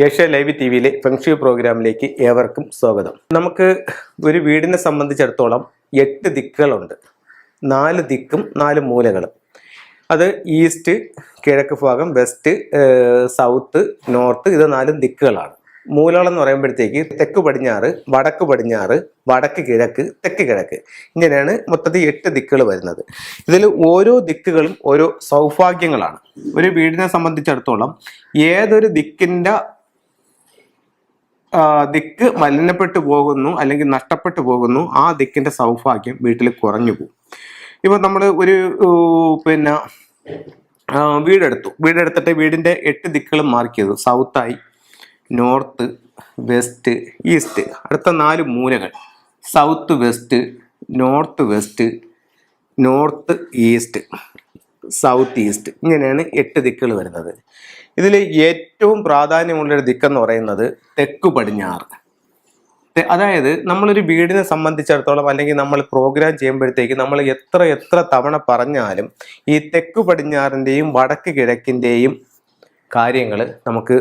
Asia live T വിയിലെ feng shui പ്രോഗ്രാമിലേക്ക് ഏവർക്കും സ്വാഗതം. നമുക്ക് ഒരു വീടിനെ സംബന്ധിച്ചിടത്തോളം 8 ദിക്കുകളുണ്ട്. 4 ദിക്കും 4 മൂലകളും. അത് ഈസ്റ്റ്, കിഴക്ക് ഭാഗം, വെസ്റ്റ്, സൗത്ത്, നോർത്ത്, ഇത് 4 ദിക്കുകളാണ്. മൂലകൾ എന്ന് പറയുമ്പോഴത്തേക്ക് തെക്ക് പടിഞ്ഞാറ്, വടക്ക് പടിഞ്ഞാറ്, വടക്ക് കിഴക്ക്, തെക്ക് കിഴക്ക്, ഇങ്ങനെയാണ് മൊത്തത്തിൽ 8 ദിക്കുകൾ വരുന്നത്. ഇതിൽ ഓരോ ദിക്കുകളും ഓരോ സൗഭാഗ്യങ്ങളാണ്. ഒരു വീടിനെ സംബന്ധിച്ചിടത്തോളം ഏതൊരു ദിക്ക് മലിനപ്പെട്ടു പോകുന്നു അല്ലെങ്കിൽ നഷ്ടപ്പെട്ടു പോകുന്നു, ആ ദിക്കിന്റെ സൗഭാഗ്യം വീട്ടിൽ കുറഞ്ഞു പോകും. ഇപ്പൊ നമ്മൾ ഒരു വീടെടുത്തിട്ട് വീടിന്റെ 8 ദിക്കുകളും മാർക്ക് ചെയ്തു. സൗത്തായി, നോർത്ത്, വെസ്റ്റ്, ഈസ്റ്റ്. അടുത്ത 4 മൂലകൾ south west, north west, north east, south east, ഇങ്ങനെയാണ് 8 ദിക്കുകൾ വരുന്നത്. ഇതിൽ ഏറ്റവും പ്രാധാന്യമുള്ളൊരു ദിക്കെന്ന് പറയുന്നത് തെക്ക് പടിഞ്ഞാറ്. അതായത് നമ്മളൊരു വീടിനെ സംബന്ധിച്ചിടത്തോളം അല്ലെങ്കിൽ നമ്മൾ പ്രോഗ്രാം ചെയ്യുമ്പോഴത്തേക്ക് നമ്മൾ എത്ര തവണ പറഞ്ഞാലും ഈ തെക്ക് പടിഞ്ഞാറിൻ്റെയും വടക്ക് കിഴക്കിൻ്റെയും കാര്യങ്ങൾ നമുക്ക്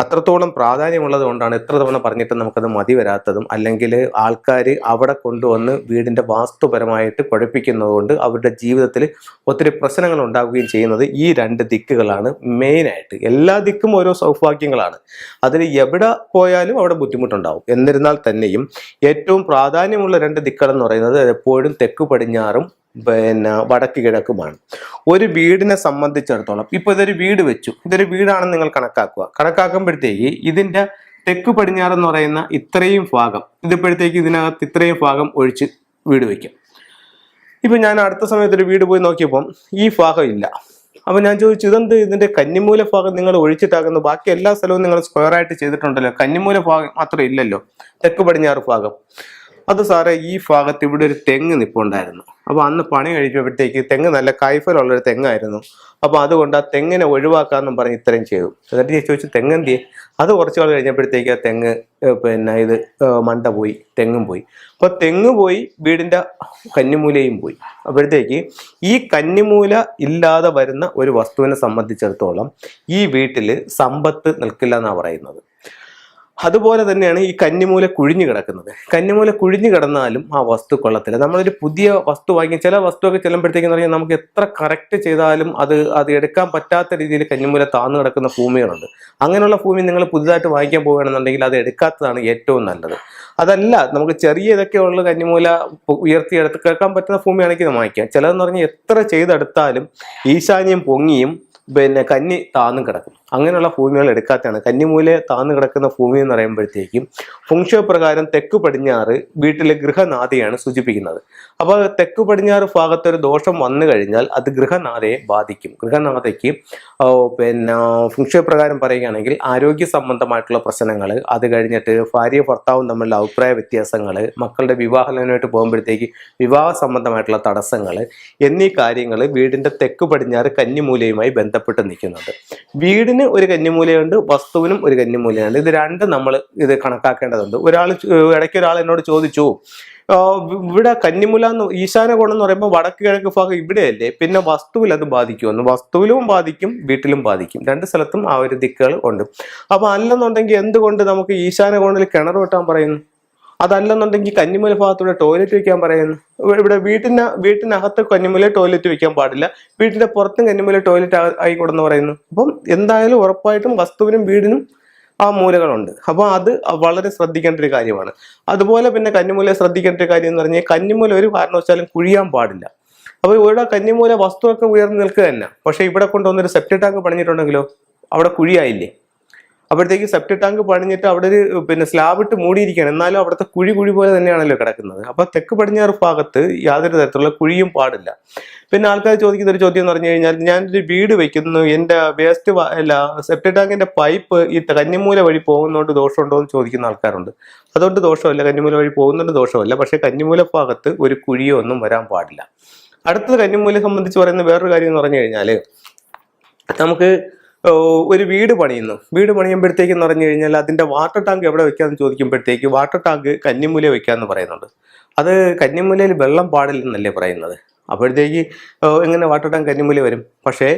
അത്രത്തോളം പ്രാധാന്യമുള്ളത് കൊണ്ടാണ് എത്ര തവണ പറഞ്ഞിട്ട് നമുക്കത് മതി വരാത്തതും, അല്ലെങ്കിൽ ആൾക്കാർ അവിടെ കൊണ്ടുവന്ന് വീടിൻ്റെ വാസ്തുപരമായിട്ട് കുഴപ്പിക്കുന്നത് കൊണ്ട് അവരുടെ ജീവിതത്തിൽ ഒത്തിരി പ്രശ്നങ്ങൾ ഉണ്ടാവുകയും ചെയ്യുന്നത് ഈ 2 ദിക്കുകളാണ് മെയിനായിട്ട്. എല്ലാ ദിക്കും ഓരോ സൗഭാഗ്യങ്ങളാണ്. അതിൽ എവിടെ പോയാലും അവിടെ ബുദ്ധിമുട്ടുണ്ടാവും. എന്നിരുന്നാൽ തന്നെയും ഏറ്റവും പ്രാധാന്യമുള്ള 2 ദിക്കുകളെന്ന് പറയുന്നത് എപ്പോഴും തെക്ക് പടിഞ്ഞാറും വടക്ക് കിഴക്കുമാണ്. ഒരു വീടിനെ സംബന്ധിച്ചിടത്തോളം ഇപ്പൊ ഇതൊരു വീട് വെച്ചു, ഇതൊരു വീടാണെന്ന് നിങ്ങൾ കണക്കാക്കുമ്പോഴത്തേക്ക് ഇതിന്റെ തെക്ക് പടിഞ്ഞാറ് എന്ന് പറയുന്ന ഇത്രയും ഭാഗം, ഇതിപ്പോഴത്തേക്ക് ഇതിനകത്ത് ഇത്രയും ഭാഗം ഒഴിച്ച് വീട് വെക്കാം. ഇപ്പൊ ഞാൻ അടുത്ത സമയത്ത് ഒരു വീട് പോയി നോക്കിയപ്പം ഈ ഭാഗം ഇല്ല. അപ്പൊ ഞാൻ ചോദിച്ചു, ഇതെന്ത് ഇതിന്റെ കന്നിമൂല ഭാഗം നിങ്ങൾ ഒഴിച്ചിട്ടാക്കുന്നു, ബാക്കി എല്ലാ സ്ഥലവും നിങ്ങൾ സ്ക്വയർ ആയിട്ട് ചെയ്തിട്ടുണ്ടല്ലോ, കന്നിമൂല ഭാഗം മാത്രം ഇല്ലല്ലോ, തെക്ക് പടിഞ്ഞാറ് ഭാഗം. അത് സാറേ, ഈ ഭാഗത്ത് ഇവിടെ ഒരു തെങ്ങ് നിൽപ്പുണ്ടായിരുന്നു. അപ്പോൾ അന്ന് പണി കഴിച്ചപ്പോഴത്തേക്ക് തെങ്ങ് നല്ല കായ്ഫലമുള്ളൊരു തെങ്ങായിരുന്നു. അപ്പോൾ അതുകൊണ്ട് ആ തെങ്ങിനെ ഒഴിവാക്കാമെന്നും പറഞ്ഞ് ഇത്രയും ചെയ്തു. എന്നിട്ട് ഞാൻ ചോദിച്ചു, തെങ്ങെന്തിയെ? അത് കുറച്ച് നാൾ കഴിഞ്ഞപ്പോഴത്തേക്ക് ആ തെങ്ങ് ഇത് മണ്ട പോയി, തെങ്ങും പോയി. അപ്പോൾ തെങ്ങ് പോയി, വീടിൻ്റെ കന്നിമൂലയും പോയി. അപ്പോഴത്തേക്ക് ഈ കന്നിമൂല ഇല്ലാതെ വരുന്ന ഒരു വസ്തുവിനെ സംബന്ധിച്ചിടത്തോളം ഈ വീട്ടിൽ സമ്പത്ത് നിൽക്കില്ല എന്നാണ് പറയുന്നത്. അതുപോലെ തന്നെയാണ് ഈ കന്നിമൂല കുഴിഞ്ഞു കിടക്കുന്നത്. കന്നിമൂല കുഴിഞ്ഞു കിടന്നാലും ആ വസ്തു കൊള്ളത്തില്ല. നമ്മളൊരു പുതിയ വസ്തു വാങ്ങി, ചില വസ്തുവൊക്കെ ചെല്ലുമ്പോഴത്തേക്കെന്ന് പറഞ്ഞാൽ നമുക്ക് എത്ര കറക്റ്റ് ചെയ്താലും അത് എടുക്കാൻ പറ്റാത്ത രീതിയിൽ കന്നിമൂല താന്നു കിടക്കുന്ന ഭൂമികളുണ്ട്. അങ്ങനെയുള്ള ഭൂമി നിങ്ങൾ പുതുതായിട്ട് വാങ്ങിക്കാൻ പോവുകയാണെന്നുണ്ടെങ്കിൽ അത് എടുക്കാത്തതാണ് ഏറ്റവും നല്ലത്. അതല്ല, നമുക്ക് ചെറിയ ഇതൊക്കെ ഉള്ള കന്നിമൂല ഉയർത്തിയെടുത്ത് കേൾക്കാൻ പറ്റുന്ന ഭൂമിയാണെങ്കിൽ വാങ്ങിക്കാം. ചിലതെന്ന് പറഞ്ഞാൽ എത്ര ചെയ്തെടുത്താലും ഈശാന്യം പൊങ്ങിയും കന്നി താന്നു കിടക്കും. അങ്ങനെയുള്ള ഭൂമികൾ എടുക്കാത്തതാണ്. കന്നിമൂല താന്നു കിടക്കുന്ന ഭൂമി എന്ന് പറയുമ്പോഴത്തേക്കും ഫെങ്ഷു പ്രകാരം തെക്ക് പടിഞ്ഞാറ് വീട്ടിലെ ഗൃഹനാഥയാണ് സൂചിപ്പിക്കുന്നത്. അപ്പോൾ തെക്ക് പടിഞ്ഞാറ് ഭാഗത്തൊരു ദോഷം വന്നു കഴിഞ്ഞാൽ അത് ഗൃഹനാഥയെ ബാധിക്കും. ഗൃഹനാഥയ്ക്ക് ഫെങ്ഷു പ്രകാരം പറയുകയാണെങ്കിൽ ആരോഗ്യ സംബന്ധമായിട്ടുള്ള പ്രശ്നങ്ങൾ, അത് കഴിഞ്ഞിട്ട് ഭാര്യ ഭർത്താവും തമ്മിലുള്ള അഭിപ്രായ വ്യത്യാസങ്ങൾ, മക്കളുടെ വിവാഹത്തിനായിട്ട് പോകുമ്പോഴത്തേക്ക് വിവാഹ സംബന്ധമായിട്ടുള്ള തടസ്സങ്ങൾ എന്നീ കാര്യങ്ങൾ വീടിൻ്റെ തെക്ക് പടിഞ്ഞാറ് കന്നിമൂലയുമായി ബന്ധപ്പെട്ട് നിൽക്കുന്നുണ്ട്. വീടിന് ഒരു കന്നിമൂലയുണ്ട്, വസ്തുവിനും ഒരു കന്നിമൂലയുണ്ട്. ഇത് രണ്ടും നമ്മൾ ഇത് കണക്കാക്കേണ്ടതുണ്ട്. ഇടയ്ക്ക് ഒരാൾ എന്നോട് ചോദിച്ചു, ഇവിടെ കന്നിമൂല എന്ന് ഈശാന കോണം എന്ന് പറയുമ്പോൾ വടക്ക് കിഴക്ക് ഭാഗം ഇവിടെയല്ലേ, പിന്നെ വസ്തുവിൽ അത് ബാധിക്കുമെന്ന്? വസ്തുവിലും ബാധിക്കും, വീട്ടിലും ബാധിക്കും. 2 സ്ഥലത്തും ആ ഒരു ദിക്കുകൾ ഉണ്ട്. അപ്പൊ അല്ലെന്നുണ്ടെങ്കിൽ എന്തുകൊണ്ട് നമുക്ക് ഈശാന കോണിൽ കിണർ വെട്ടാൻ പറയുന്നു? അതല്ലെന്നുണ്ടെങ്കിൽ കന്നിമൂല ഭാഗത്തൂടെ ടോയ്ലറ്റ് വെക്കാൻ പറയുന്നു. ഇവിടെ വീട്ടിനകത്ത് കന്നിമൂല ടോയ്ലറ്റ് വെക്കാൻ പാടില്ല, വീട്ടിന്റെ പുറത്തും കന്നിമൂല ടോയ്ലറ്റ് ആയിക്കോടെന്ന് പറയുന്നു. അപ്പം എന്തായാലും ഉറപ്പായിട്ടും വസ്തുവിനും വീടിനും ആ മൂലകളുണ്ട്. അപ്പോൾ അത് വളരെ ശ്രദ്ധിക്കേണ്ട ഒരു കാര്യമാണ്. അതുപോലെ പിന്നെ കന്നിമൂല ശ്രദ്ധിക്കേണ്ട ഒരു കാര്യം എന്ന് പറഞ്ഞാൽ കന്നിമൂല ഒരു കാരണവശാലും കുഴിയാൻ പാടില്ല. അപ്പോൾ ഇവിടെ കന്നിമൂല വസ്തുവൊക്കെ ഉയർന്നു നിൽക്കുക തന്നെ, പക്ഷെ ഇവിടെ കൊണ്ടുവന്നൊരു സെപ്റ്റിക് ടാങ്ക് പണിഞ്ഞിട്ടുണ്ടെങ്കിലോ അവിടെ കുഴിയായില്ലേ? അപ്പോഴത്തേക്ക് സെപ്റ്റിക് ടാങ്ക് പണിഞ്ഞിട്ട് അവിടെ ഒരു സ്ലാബ് ഇട്ട് മൂടിയിരിക്കുകയാണ്, എന്നാലും അവിടുത്തെ കുഴി പോലെ തന്നെയാണല്ലോ കിടക്കുന്നത്. അപ്പൊ തെക്ക് പടിഞ്ഞാറ് ഭാഗത്ത് യാതൊരു തരത്തിലുള്ള കുഴിയും പാടില്ല. പിന്നെ ആൾക്കാർ ചോദിക്കുന്ന ഒരു ചോദ്യം എന്ന് പറഞ്ഞു കഴിഞ്ഞാൽ, ഞാനൊരു വീട് വെക്കുന്നു, എൻ്റെ വേസ്റ്റ് സെപ്റ്റിക് ടാങ്കിന്റെ പൈപ്പ് ഈ കന്നിമൂല വഴി പോകുന്നതുകൊണ്ട് ദോഷമുണ്ടോ എന്ന് ചോദിക്കുന്ന ആൾക്കാരുണ്ട്. അതുകൊണ്ട് ദോഷമല്ല, കന്നിമൂല വഴി പോകുന്നതുകൊണ്ട് ദോഷമല്ല. പക്ഷെ കന്നിമൂല ഭാഗത്ത് ഒരു കുഴിയോ ഒന്നും വരാൻ പാടില്ല. അടുത്തത് കന്നിമൂലയെ സംബന്ധിച്ച് പറയുന്ന വേറൊരു കാര്യം എന്ന് പറഞ്ഞു കഴിഞ്ഞാൽ, നമുക്ക് ഒരു വീട് പണിയുമ്പോഴത്തേക്കെന്ന് പറഞ്ഞു കഴിഞ്ഞാൽ അതിൻ്റെ വാട്ടർ ടാങ്ക് എവിടെ വെക്കാമെന്ന് ചോദിക്കുമ്പോഴത്തേക്ക് വാട്ടർ ടാങ്ക് കന്നിമൂല വെക്കാമെന്ന് പറയുന്നുണ്ട്. അത് കന്നിമൂലയിൽ വെള്ളം പാടില്ലെന്നല്ലേ പറയുന്നത്. അപ്പോഴത്തേക്ക് എങ്ങനെ വാട്ടർ ടാങ്ക് കന്നിമൂല വരും? പക്ഷേ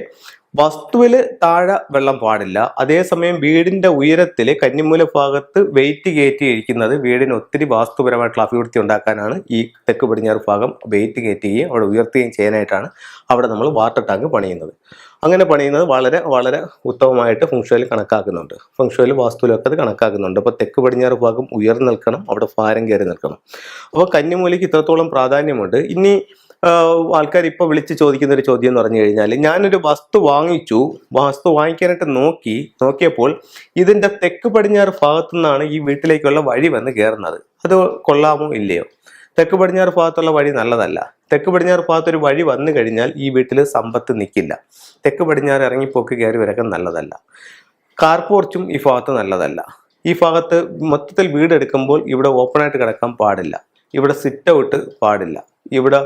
വസ്തുവിൽ താഴെ വെള്ളം പാടില്ല. അതേസമയം വീടിന്റെ ഉയരത്തിൽ കന്നിമൂല ഭാഗത്ത് വെയിറ്റ് കയറ്റി ഇരിക്കുന്നത് വീടിന് ഒത്തിരി വാസ്തുപരമായിട്ടുള്ള അഭിവൃദ്ധി ഉണ്ടാക്കാനാണ്. ഈ തെക്ക് പടിഞ്ഞാറ് ഭാഗം വെയിറ്റ് കയറ്റുകയും അവിടെ ഉയർത്തുകയും ചെയ്യാനായിട്ടാണ് അവിടെ നമ്മൾ വാട്ടർ ടാങ്ക് പണിയുന്നത്. അങ്ങനെ പണിയുന്നത് വളരെ വളരെ ഉത്തമമായിട്ട് ഫെങ്ഷുയിൽ കണക്കാക്കുന്നുണ്ട്. ഫെങ്ഷുയിൽ വാസ്തുവിലൊക്കെ അത് കണക്കാക്കുന്നുണ്ട്. അപ്പോൾ തെക്ക് പടിഞ്ഞാറ് ഭാഗം ഉയർന്നു നിൽക്കണം, അവിടെ ഭാരം കയറി നിൽക്കണം. അപ്പോൾ കന്നിമൂലയ്ക്ക് ഇത്രത്തോളം പ്രാധാന്യമുണ്ട്. ഇനി ആൾക്കാർ ഇപ്പോൾ വിളിച്ച് ചോദിക്കുന്ന ഒരു ചോദ്യം എന്ന് പറഞ്ഞു കഴിഞ്ഞാൽ, ഞാനൊരു വസ്തു വാങ്ങിച്ചു, വസ്തു വാങ്ങിക്കാനായിട്ട് നോക്കിയപ്പോൾ ഇതിൻ്റെ തെക്ക് പടിഞ്ഞാറ് ഭാഗത്തു നിന്നാണ് ഈ വീട്ടിലേക്കുള്ള വഴി വന്ന് കയറുന്നത്. അത് കൊള്ളാമോ ഇല്ലയോ? തെക്ക് പടിഞ്ഞാറ് ഭാഗത്തുള്ള വഴി നല്ലതല്ല. തെക്ക് പടിഞ്ഞാറ് ഭാഗത്തൊരു വഴി വന്നു കഴിഞ്ഞാൽ ഈ വീട്ടിൽ സമ്പത്ത് നിൽക്കില്ല. തെക്ക് പടിഞ്ഞാറ് ഇറങ്ങിപ്പോക്ക് കയറി വരക്കാൻ നല്ലതല്ല. കാർ പോർച്ചും ഈ ഭാഗത്ത് നല്ലതല്ല. ഈ ഭാഗത്ത് മൊത്തത്തിൽ വീടെടുക്കുമ്പോൾ ഇവിടെ ഓപ്പണായിട്ട് കിടക്കാൻ പാടില്ല, ഇവിടെ സിറ്റ് ഔട്ട് പാടില്ല, ഇവിടെ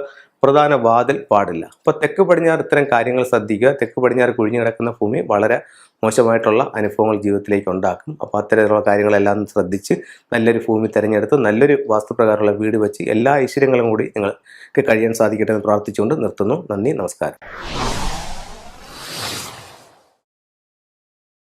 പ്രധാന വാതിൽ പാടില്ല. അപ്പോൾ തെക്ക് പടിഞ്ഞാറ് ഇത്തരം കാര്യങ്ങൾ ശ്രദ്ധിക്കുക. തെക്ക് പടിഞ്ഞാറ് കുഴിഞ്ഞു കിടക്കുന്ന ഭൂമി വളരെ മോശമായിട്ടുള്ള അനുഭവങ്ങൾ ജീവിതത്തിലേക്ക് ഉണ്ടാക്കും. അപ്പോൾ അത്തരത്തിലുള്ള കാര്യങ്ങളെല്ലാം ശ്രദ്ധിച്ച് നല്ലൊരു ഭൂമി തിരഞ്ഞെടുത്ത് നല്ലൊരു വാസ്തുപ്രകാരമുള്ള വീട് വെച്ച് എല്ലാ ഐശ്വര്യങ്ങളും കൂടി നിങ്ങൾക്ക് കഴിയാൻ സാധിക്കട്ടെ എന്ന് പ്രാർത്ഥിച്ചുകൊണ്ട് നിർത്തുന്നു. നന്ദി, നമസ്കാരം.